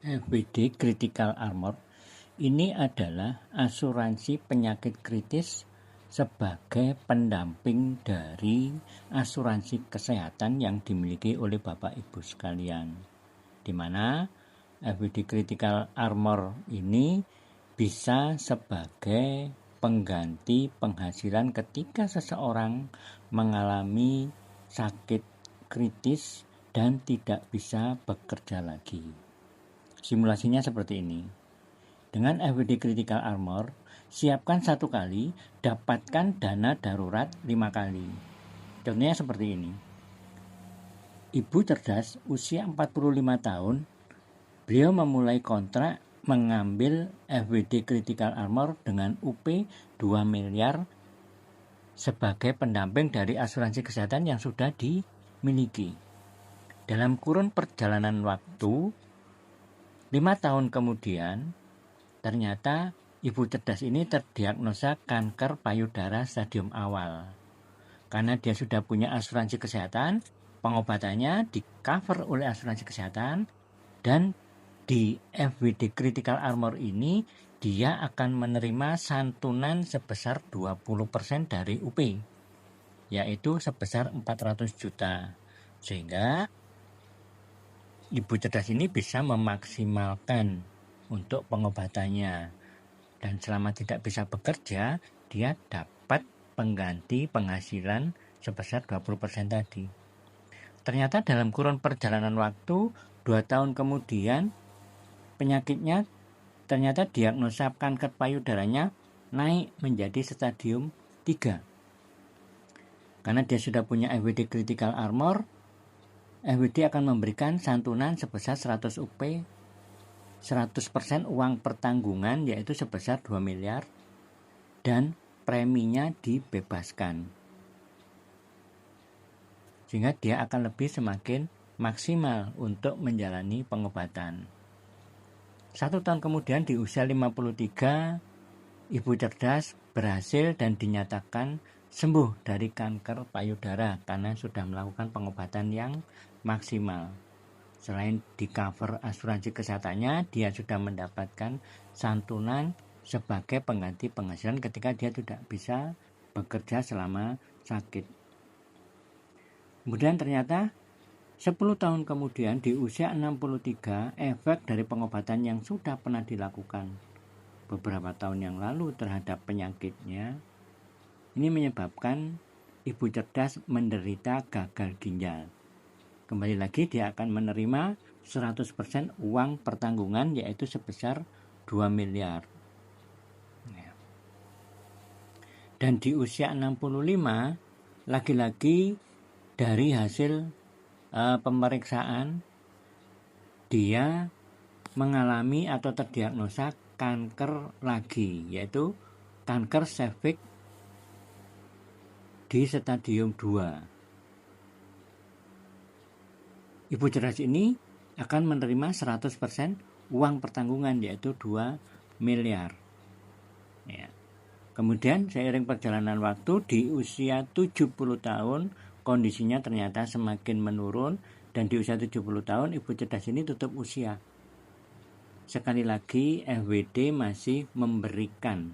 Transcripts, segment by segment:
FWD Critical Armor ini adalah asuransi penyakit kritis sebagai pendamping dari asuransi kesehatan yang dimiliki oleh Bapak Ibu sekalian, di mana FWD Critical Armor ini bisa sebagai pengganti penghasilan ketika seseorang mengalami sakit kritis dan tidak bisa bekerja lagi. Simulasinya seperti ini. Dengan FWD Critical Armor, siapkan 1 kali, dapatkan dana darurat 5 kali. Contohnya seperti ini. Ibu cerdas usia 45 tahun, beliau memulai kontrak mengambil FWD Critical Armor dengan UP 2 miliar sebagai pendamping dari asuransi kesehatan yang sudah dimiliki. Dalam kurun perjalanan waktu 5 tahun kemudian, ternyata ibu cerdas ini terdiagnosa kanker payudara stadium awal. Karena dia sudah punya asuransi kesehatan, pengobatannya di-cover oleh asuransi kesehatan, dan di FWD Critical Armor ini dia akan menerima santunan sebesar 20% dari UP, yaitu sebesar 400 juta. Sehingga ibu cerdas ini bisa memaksimalkan untuk pengobatannya, dan selama tidak bisa bekerja dia dapat pengganti penghasilan sebesar 20% tadi. Ternyata dalam kurun perjalanan waktu 2 tahun kemudian penyakitnya ternyata diagnosa kanker payudaranya naik menjadi stadium 3. Karena dia sudah punya FWD Critical Armor, FWD akan memberikan santunan sebesar 100 UP, 100% uang pertanggungan yaitu sebesar 2 miliar, dan preminya dibebaskan. Sehingga dia akan lebih semakin maksimal untuk menjalani pengobatan. 1 tahun kemudian di usia 53, ibu cerdas berhasil dan dinyatakan sembuh dari kanker payudara karena sudah melakukan pengobatan yang maksimal. Selain di cover asuransi kesehatannya, dia sudah mendapatkan santunan sebagai pengganti penghasilan ketika dia tidak bisa bekerja selama sakit. Kemudian ternyata 10 tahun kemudian di usia 63, efek dari pengobatan yang sudah pernah dilakukan beberapa tahun yang lalu terhadap penyakitnya ini menyebabkan ibu cerdas menderita gagal ginjal. Kembali lagi dia akan menerima 100% uang pertanggungan yaitu sebesar 2 miliar. Dan di usia 65 lagi-lagi dari hasil pemeriksaan dia mengalami atau terdiagnosa kanker lagi, yaitu kanker serviks di stadium 2. Ibu cerdas ini akan menerima 100% uang pertanggungan yaitu 2 miliar. Ya. Kemudian seiring perjalanan waktu di usia 70 tahun kondisinya ternyata semakin menurun, dan di usia 70 tahun ibu cerdas ini tutup usia. Sekali lagi FWD masih memberikan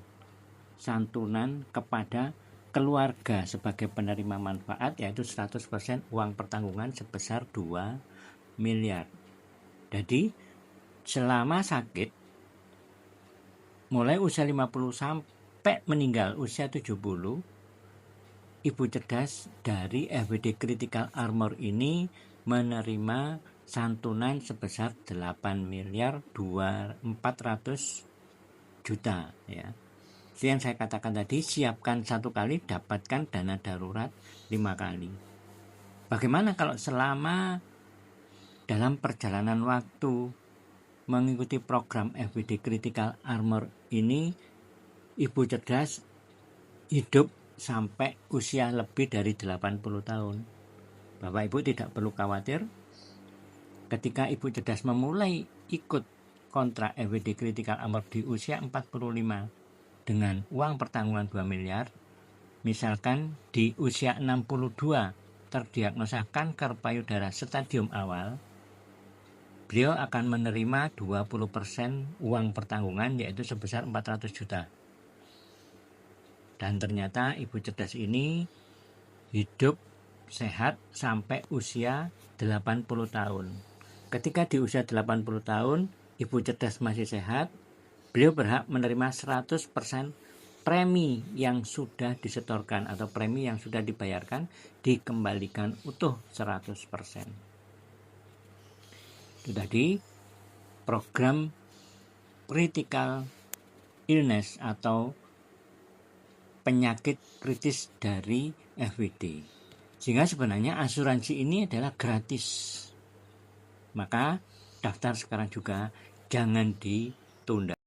santunan kepada keluarga sebagai penerima manfaat yaitu 100% uang pertanggungan sebesar 2 miliar. Jadi selama sakit mulai usia 50 sampai meninggal usia 70, ibu cerdas dari FWD Critical Armor ini menerima santunan sebesar 8 miliar 400 juta ya. Itu yang saya katakan tadi, siapkan 1 kali, dapatkan dana darurat 5 kali. Bagaimana kalau selama dalam perjalanan waktu mengikuti program FWD Critical Armor ini ibu cerdas hidup sampai usia lebih dari 80 tahun. Bapak Ibu tidak perlu khawatir, ketika ibu cerdas memulai ikut kontrak FWD Critical Armor di usia 45 dengan uang pertanggungan 2 miliar, misalkan di usia 62 terdiagnosa kanker payudara stadium awal, beliau akan menerima 20% uang pertanggungan, yaitu sebesar 400 juta. Dan ternyata ibu cerdas ini hidup sehat sampai usia 80 tahun. Ketika di usia 80 tahun, ibu cerdas masih sehat, beliau berhak menerima 100% premi yang sudah disetorkan atau premi yang sudah dibayarkan dikembalikan utuh 100%. Itu tadi program critical illness atau penyakit kritis dari FWD. Sehingga sebenarnya asuransi ini adalah gratis. Maka daftar sekarang juga, jangan ditunda.